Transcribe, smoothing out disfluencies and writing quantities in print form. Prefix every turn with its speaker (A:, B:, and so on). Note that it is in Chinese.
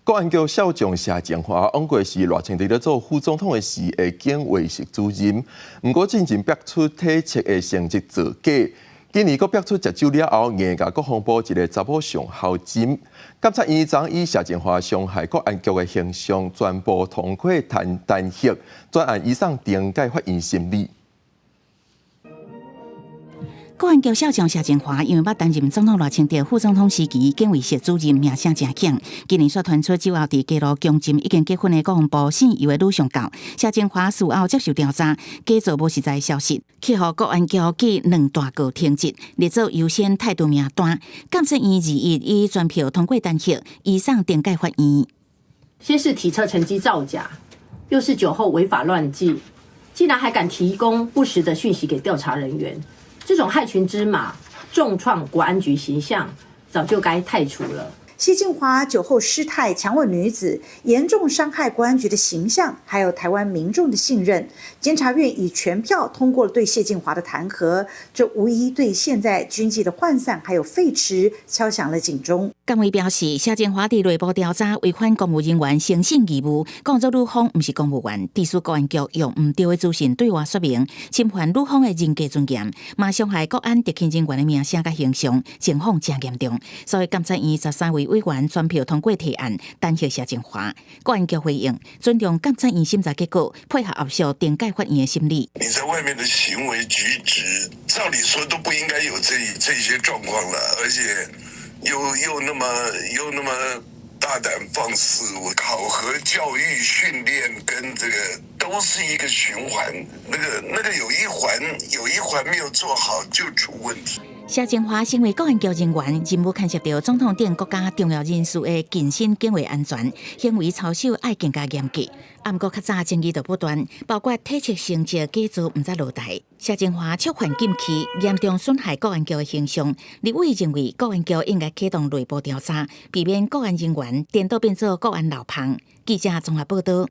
A: 国安局少将谢建华往过是热情地咧做副总统的时会经维持主任，不过进前逼出体测的成绩造假。今年佫逼出食酒了后，硬甲国防部一个查某上校诊，检察院长以谢建华伤害国安局的形象，全部通过弹劾，专案移送庭改法院审理。
B: 国安局少将谢建华因为捌担任总统赖清德副总统时期警卫室主任，名声真强。今年却传出酒后伫街路强奸已经结婚的国防部姓尤的女上校谢建华，事后接受调查，假造无实在消息，去予国安局记2大告停职，列作优先态度名单。监察院2日以全票通过弹劾，移送庭改法院。
C: 先是体测成绩造假，又是酒后违法乱纪，竟然还敢提供不实的讯息给调查人员。这种害群之马，重创国安局形象，早就该汰除了。
D: 谢建华酒后失态强吻女子，严重伤害国安局的形象，还有台湾民众的信任。监察院以全票通过了对谢建华的弹劾，这无疑对现在军纪的涣散还有废弛敲响了警钟。
B: 监委表示，谢建华伫内部调查违反公务人员诚信义务，讲做女方不是公务员，地属国安局用唔对的资讯对外说明，侵犯女方的人格尊严，嘛伤害国安特勤人员的名声甲形象，情况真严重。所以监察院13位委员全票通过提案，弹劾谢建华。国安局回应，尊重监察院审查结果，配合后续庭改法院的审理。
E: 你在外面的行为举止，照理说都不应该有这些状况了，而且又那么大胆放肆，我考核、教育、训练跟这个都是一个循环，那个有一环没有做好就出问题。
B: 谢建华身为国安局人员，任务牵涉到总统等国家重要人士的近身警卫安全，行为操守要更加严格。不过较早争议就不断，包括体测成绩假造不知落台。谢建华触犯禁期，严重损害国安局的形象。立委认为，国安局应该启动内部调查，避免国安人员颠倒变做国安老旁。记者综合报道。